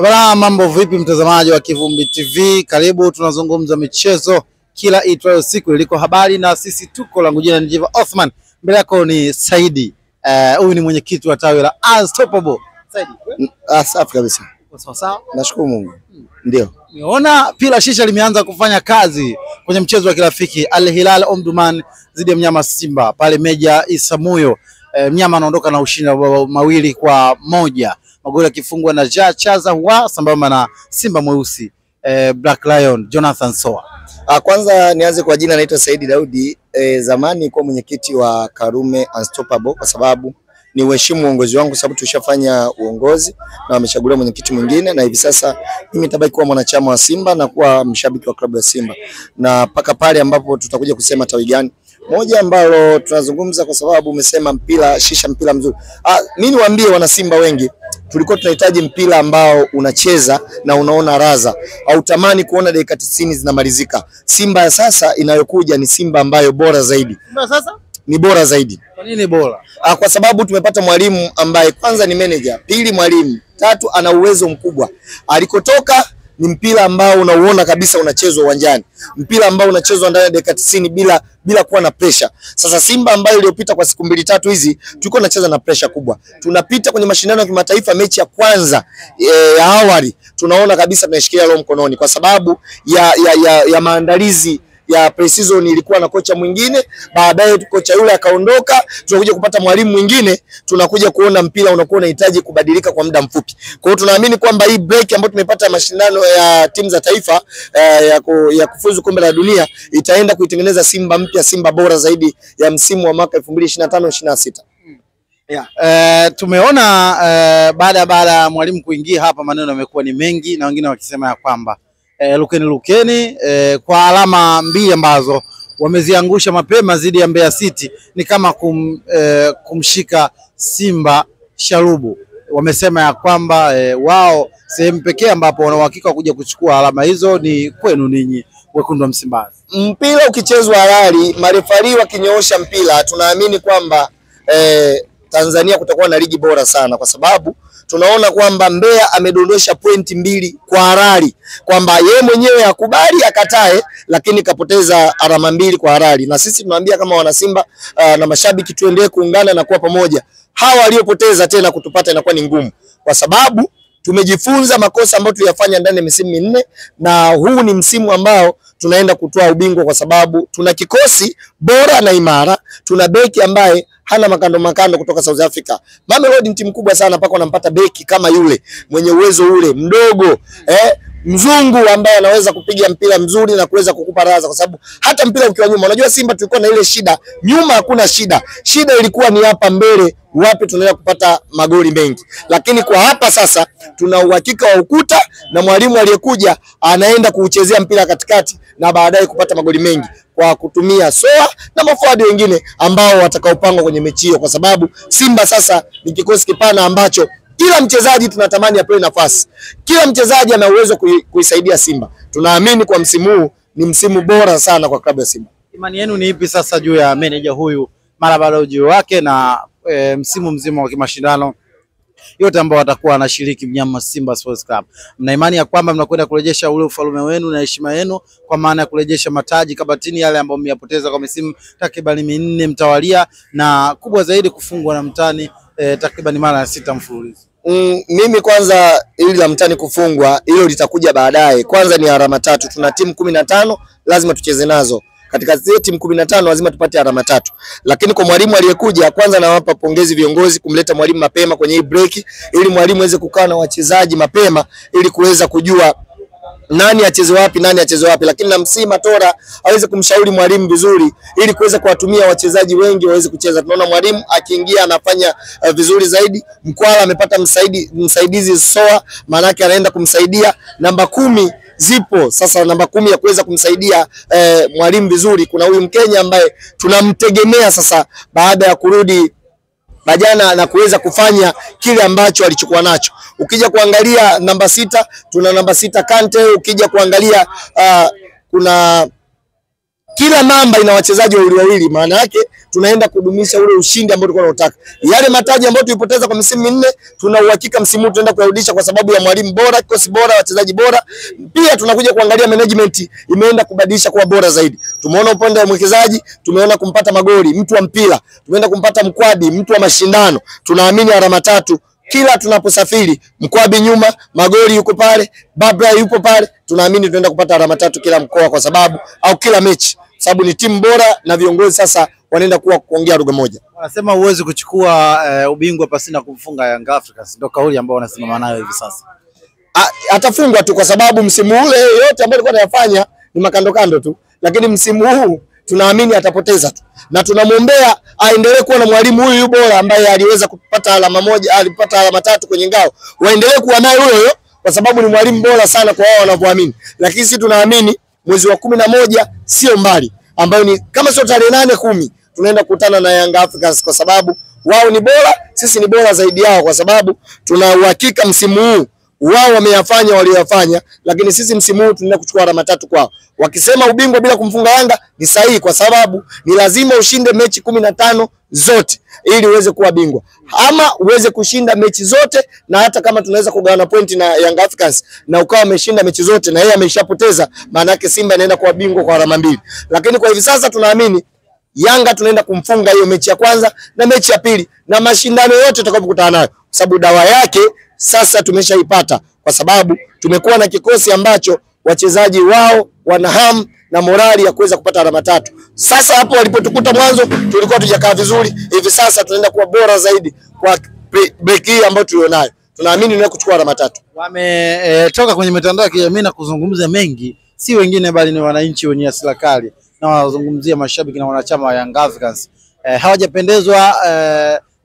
Bwana, mambo vipi mtazamaji wa Kivumbi TV? Karibu, tunazungumza michezo kila itwayo siku. Iliko habari na sisi tuko, langu jina ni Jiva Othman. Mbele yako ni Saidi. Huyu ni mwenyekiti wa tawi la Unstoppable. Saidi. Safi kabisa. Sawa sawa. Nashukuru Mungu. Ndio. Nimeona pila shisha limeanza kufanya kazi kwenye mchezo wa kirafiki Al Hilal Omdurman dhidi ya mnyama Simba pale Meja Isamuyo. Mnyama anaondoka na ushindi wa 2-1. Magoli yakifungwa na Chaza Hua sambamba na Simba mweusi Black Lion Jonathan Soa. Kwanza nianze kwa jina, naitwa Saidi Daudi. Zamani kwa mwenyekiti wa Karume Unstoppable kwa sababu ni uheshimu uongozi wangu, sababu tushafanya uongozi na wamechaguliwa mwenyekiti mwingine, na hivi sasa mimi nitabaki kuwa mwanachama wa Simba na kuwa mshabiki wa klabu ya Simba, na paka pale ambapo tutakuja kusema tawi gani moja ambalo tunazungumza, kwa sababu umesema mpira shisha, mpira mzuri. Mimi niwaambie wana Simba wengi, tulikuwa tunahitaji mpira ambao unacheza na unaona raza, au tamani kuona dakika 90 zinamalizika. Simba ya sasa inayokuja ni Simba ambayo bora zaidi. Simba sasa ni bora zaidi. Kwa nini bora? Kwa sababu tumepata mwalimu ambaye kwanza ni manager, pili mwalimu, tatu ana uwezo mkubwa. Alikotoka ni mpira ambao unauona kabisa unachezwa uwanjani, mpira ambao unachezwa ndani ya dakika 90 bila kuwa na pressure. Sasa Simba ambayo iliyopita kwa siku 2-3 hizi tulikuwa tunacheza na pressure kubwa. Tunapita kwenye mashindano ya kimataifa, mechi ya kwanza ya awali tunaona kabisa tunashikilia roho mkononi kwa sababu ya maandalizi ya pre-season. Ilikuwa na kocha mwingine, baadaye kocha yule akaondoka, tunakuja kupata mwalimu mwingine, tunakuja kuona mpira unakuwa unahitaji kubadilika kwa muda mfupi. Kwa hiyo tunaamini kwamba hii break ambayo tumepata mashindano ya timu za taifa ya kufuzu kombe la dunia itaenda kuitengeneza Simba mpya, Simba bora zaidi ya msimu wa mwaka 2025-26. Tumeona baada ya mwalimu kuingia hapa, maneno yamekuwa ni mengi na wengine wakisema ya kwamba Lukeni kwa alama 2 ambazo wameziangusha mapema dhidi ya Mbeya City ni kama kumshika Simba sharubu. Wamesema ya kwamba wao sehemu pekee ambapo wana uhakika kuja kuchukua alama hizo ni kwenu ninyi wekundu wa Msimbazi. Mpira ukichezwa halali, marefari wakinyoosha mpira, tunaamini kwamba Tanzania kutakuwa na ligi bora sana, kwa sababu tunaona kwamba Mbeya amedondosha pointi 2 kwa halali, kwamba yeye mwenyewe akubali akatae, lakini kapoteza alama 2 kwa halali. Na sisi tunaambia kama wana Simba na mashabiki tuendelee kuungana na kuwa pamoja. Hawa waliopoteza tena kutupata inakuwa ni ngumu, kwa sababu tumejifunza makosa ambayo tuliyafanya ndani ya misimu 4, na huu ni msimu ambao tunaenda kutoa ubingwa, kwa sababu tuna kikosi bora na imara, tuna beki ambaye hana makando kutoka South Africa. Mamelodi ni timu kubwa sana, mpaka wanampata beki kama yule mwenye uwezo ule mdogo mzungu ambaye anaweza kupiga mpira mzuri na kuweza kukupa raza, kwa sababu hata mpira ukiwa nyuma, unajua Simba tulikuwa na ile shida, nyuma hakuna shida, shida ilikuwa ni hapa mbele, wapi tunaenda kupata magoli mengi. Lakini kwa hapa sasa tuna uhakika wa ukuta, na mwalimu aliyekuja anaenda kuuchezea mpira katikati na baadaye kupata magoli mengi kwa kutumia Soa na mafuadi wengine ambao watakaopangwa kwenye mechi hiyo, kwa sababu Simba sasa ni kikosi kipana ambacho kila mchezaji tunatamani apewe nafasi. Kila mchezaji ana uwezo kuisaidia Simba. Tunaamini kwa msimu huu ni msimu bora sana kwa klabu ya Simba. Imani yenu ni ipi sasa juu ya manager huyu mara baada ya ujio wake na msimu mzima wa kimashindano yote ambao watakuwa wanashiriki mnyama Simba Sports Club? Mna imani ya kwamba mnakwenda kurejesha ule ufalme wenu na heshima yenu, kwa maana ya kurejesha mataji kabatini yale ambayo mmeyapoteza kwa misimu takriban 4 mtawalia, na kubwa zaidi kufungwa na mtani takriban mara 6 mfululizo? Mimi kwanza, ili la mtani kufungwa hilo litakuja baadaye. Kwanza ni alama 3, tuna timu 15 lazima tucheze nazo. Katika zile timu 15 lazima tupate alama 3. Lakini kwa mwalimu aliyekuja, kwanza nawapa pongezi viongozi kumleta mwalimu mapema kwenye hii break, ili mwalimu aweze kukaa na wachezaji mapema ili kuweza kujua nani acheze wapi, nani acheze wapi. Lakini na Msima Tora aweze kumshauri mwalimu vizuri ili kuweza kuwatumia wachezaji wengi waweze kucheza. Tunaona mwalimu akiingia anafanya vizuri zaidi. Mkwala amepata msaidizi Soa, maana yake anaenda kumsaidia. Namba 10 zipo sasa, namba 10 ya kuweza kumsaidia mwalimu vizuri. Kuna huyu Mkenya ambaye tunamtegemea sasa baada ya kurudi Bajana na kuweza kufanya kile ambacho alichukua nacho. Ukija kuangalia namba 6, tuna namba 6 Kante. Ukija kuangalia kuna Kila namba ina wachezaji wawili, maana yake tunaenda kudumisha ule ushindi ambao tulikuwa tunataka. Yale mataji ambayo tulipoteza kwa misimu minne, tuna uhakika msimu huu tunaenda kurudisha kwa sababu ya mwalimu bora, kikosi bora, wachezaji bora. Pia tunakuja kuangalia management imeenda kubadilisha kuwa bora zaidi. Tumeona upande wa mwekezaji, tumeona kumpata magoli, mtu wa mpira, tumeenda kumpata mkwadi, mtu wa mashindano. Tunaamini alama 3 kila tunaposafiri, mkwabi nyuma, magoli yuko pale, Babra yupo pale, tunaamini tunaenda kupata alama 3 kila mkoa kwa sababu au kila mechi, sababu ni timu bora na viongozi sasa wanaenda kuongea lugha moja. Wanasema uwezi kuchukua ubingwa pasina kumfunga Young Africans, ndio kauli ambayo wanasimama nayo hivi sasa. Atafungwa tu kwa sababu msimu ule yote ambayo alikuwa anayafanya ni makando kando tu, lakini msimu huu tunaamini atapoteza tu, na tunamwombea aendelee kuwa na mwalimu huyu bora ambaye aliweza kupata alama 1, alipata alama 3 kwenye ngao. Waendelee kuwa naye huyo kwa sababu ni mwalimu bora sana kwa wao wanavyoamini. Lakini sisi tunaamini mwezi wa 11 sio mbali, ambayo ni kama sio tarehe 8 10 tunaenda kukutana na Young Africans kwa sababu wao ni bora, sisi ni bora zaidi yao, kwa sababu tuna uhakika msimu huu wao wameyafanya waliyofanya, lakini sisi msimu huu tunaenda kuchukua alama 3 kwao. Wakisema ubingwa bila kumfunga Yanga ni sahihi, kwa sababu ni lazima ushinde mechi 15 zote ili uweze kuwa bingwa, ama uweze kushinda mechi zote, na hata kama tunaweza kugawana pointi na Young Africans na ukawa ameshinda mechi zote na yeye ameshapoteza, maana yake Simba inaenda kuwa bingwa kwa alama 2. Lakini kwa hivi sasa tunaamini Yanga tunaenda kumfunga hiyo mechi ya kwanza na mechi ya pili na mashindano yote tutakapokutana nayo, kwa sababu dawa yake sasa tumeshaipata, kwa sababu tumekuwa na kikosi ambacho wachezaji wao wana hamu na morali ya kuweza kupata alama 3. Sasa hapo walipotukuta mwanzo tulikuwa tujakaa vizuri, hivi sasa tunaenda kuwa bora zaidi kwa break hii ambayo tulionayo. Tunaamini tunaweza kuchukua alama 3. Wametoka kwenye mitandao ya kijamii na kuzungumza mengi, si wengine bali ni wananchi wenye hasira kali, na wanazungumzia mashabiki na wanachama wa Young Africans. Hawajapendezwa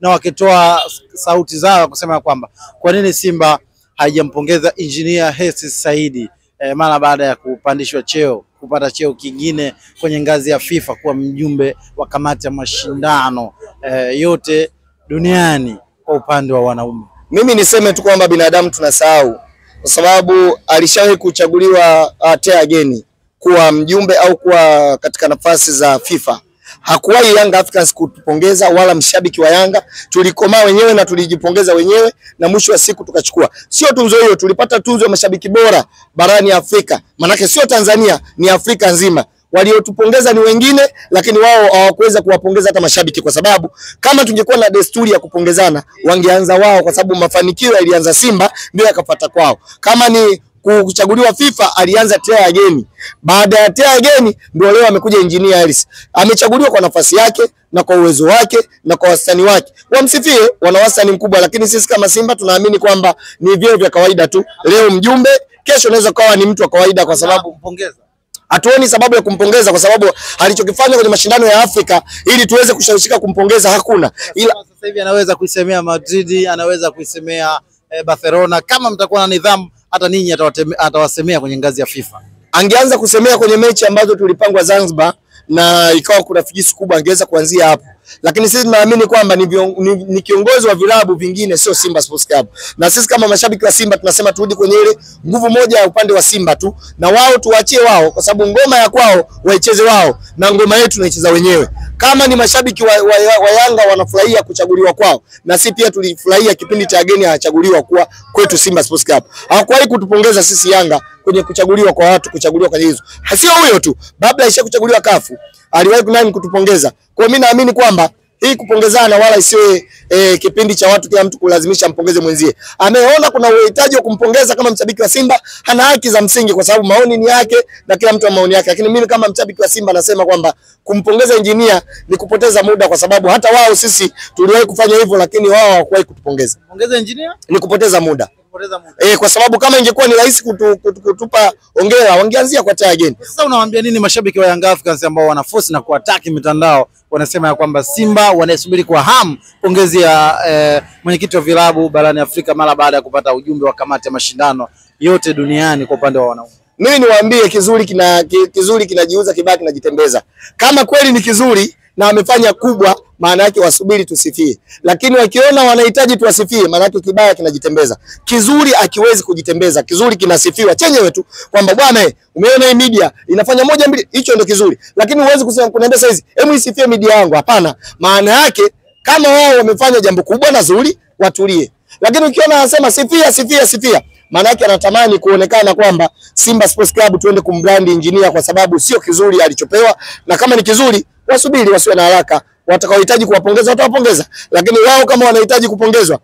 na wakitoa sauti zao kusema kwamba kwa nini Simba haijampongeza Engineer Hersi Said mara baada ya kupandishwa cheo, kupata cheo kingine kwenye ngazi ya FIFA, kuwa mjumbe wa kamati ya mashindano yote duniani kwa upande wa wanaume. Mimi niseme tu kwamba binadamu tunasahau, kwa sababu alishawahi kuchaguliwa tena again kuwa mjumbe au kuwa katika nafasi za FIFA. Hakuwahi Young Africans kutupongeza wala mshabiki wa Yanga. Tulikomaa wenyewe na tulijipongeza wenyewe, na mwisho wa siku tukachukua. Sio tunzo hiyo, tulipata tunzo ya mashabiki bora barani Afrika. Manake sio Tanzania, ni Afrika nzima. Waliotupongeza ni wengine, lakini wao hawakuweza kuwapongeza hata mashabiki, kwa sababu kama tungekuwa na desturi ya kupongezana wangeanza wao, kwa sababu mafanikio yalianza Simba ndio yakafuata kwao. Kama ni kuchaguliwa FIFA alianza tena ageni. Baada ya tena ageni ndio leo amekuja Engineer Hersi. Amechaguliwa kwa nafasi yake na kwa uwezo wake na kwa wastani wake. Wamsifie, wana wastani mkubwa, lakini sisi kama Simba tunaamini kwamba ni vyeo vya kawaida tu. Leo mjumbe, kesho anaweza kuwa ni mtu wa kawaida, kwa sababu kumpongeza. Hatuoni sababu ya kumpongeza, kwa sababu alichokifanya kwenye mashindano ya Afrika ili tuweze kushawishika kumpongeza hakuna. Ila sasa hivi anaweza kuisemea Madrid, anaweza kuisemea Barcelona. Kama mtakuwa na nidhamu, hata ninyi atawasemea kwenye ngazi ya FIFA. Angeanza kusemea kwenye mechi ambazo tulipangwa Zanzibar na ikawa kuna figisu kubwa, angeweza kuanzia hapo. Lakini sisi tunaamini kwamba ni kiongozi wa vilabu vingine, sio Simba Sports Club. Na sisi kama mashabiki wa Simba tunasema turudi kwenye ile nguvu moja ya upande wa Simba tu, na wao tuachie wao, kwa sababu ngoma ya kwao waicheze wao na ngoma yetu tunaicheza wenyewe. Kama ni mashabiki wa Yanga wanafurahia kuchaguliwa kwao, na sisi pia tulifurahia kipindi cha ageni achaguliwa kwa kwetu Simba Sports Club. Hawakuwahi kutupongeza sisi Yanga kwenye kuchaguliwa kwa watu, kuchaguliwa kwa hizo. Sio huyo tu, Babla isha kuchaguliwa kafu, aliwahi kunani kutupongeza. Kwa mimi naamini kwamba hii kupongezana wala isiwe kipindi cha watu kila mtu kulazimisha mpongeze mwenzie. Ameona kuna uhitaji wa kumpongeza kama mshabiki wa Simba, hana haki za msingi, kwa sababu maoni ni yake na kila mtu ana maoni yake. Lakini mimi kama mshabiki wa Simba nasema kwamba kumpongeza Engineer ni kupoteza muda, kwa sababu hata wao sisi tuliwahi kufanya hivyo, lakini wao hawakuwahi kutupongeza. Pongeza Engineer ni kupoteza muda. Kwa sababu kama ingekuwa ni rahisi kutupa hongera wangeanzia kwa taya again. Sasa unawaambia nini mashabiki wa Young Africans ambao wanaforce na kuataki mitandao, wanasema ya kwamba Simba wanasubiri kwa hamu pongezi ya mwenyekiti wa vilabu barani Afrika mara baada ya kupata ujumbe wa kamati ya mashindano yote duniani kwa upande wa wanaume? Mimi niwaambie kizuri kinajiuza, kibaya kinajitembeza. Kama kweli ni kizuri na amefanya kubwa, maana yake wasubiri tusifie. Lakini wakiona wanahitaji tuwasifie, maana yake kibaya kinajitembeza. Kizuri akiwezi kujitembeza, kizuri kinasifiwa chenyewe tu kwamba bwana umeona hii media inafanya moja mbili, hicho ndio kizuri. Lakini huwezi kusema kuniambia saizi hebu isifie media yangu, hapana. Maana yake kama wao wamefanya jambo kubwa na zuri, watulie. Lakini ukiona anasema sifia, maana yake anatamani kuonekana kwamba Simba Sports Club tuende kumbrand engineer kwa sababu sio kizuri alichopewa, na kama ni kizuri wasubiri, wasiwe na haraka. Watakaohitaji kuwapongeza watawapongeza, lakini wao kama wanahitaji kupongezwa,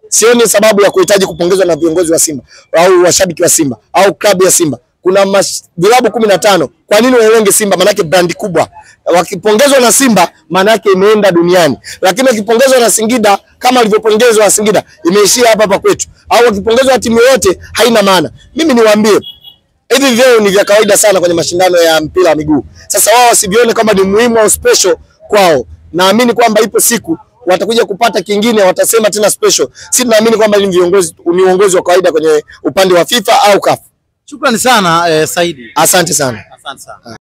sioni sababu ya kuhitaji kupongezwa na viongozi wa Simba au washabiki wa Simba au klabu ya Simba. Kuna vilabu 15, kwa nini waelenge Simba? Maana yake brand kubwa. Wakipongezwa na Simba maana yake imeenda duniani, lakini wakipongezwa na Singida kama alivyopongezwa na Singida imeishia hapa kwetu, au wakipongezwa na timu yote haina maana. Mimi niwaambie hivi vyeo ni vya kawaida sana kwenye mashindano ya mpira wa miguu. Sasa wao wasivione kama ni muhimu au special kwao. Naamini kwamba ipo siku watakuja kupata kingine, watasema tena special. Sisi tunaamini kwamba ni uongozi wa kawaida kwenye upande wa FIFA au CAF. Shukrani sana Saidi. Asante sana. Asante sana.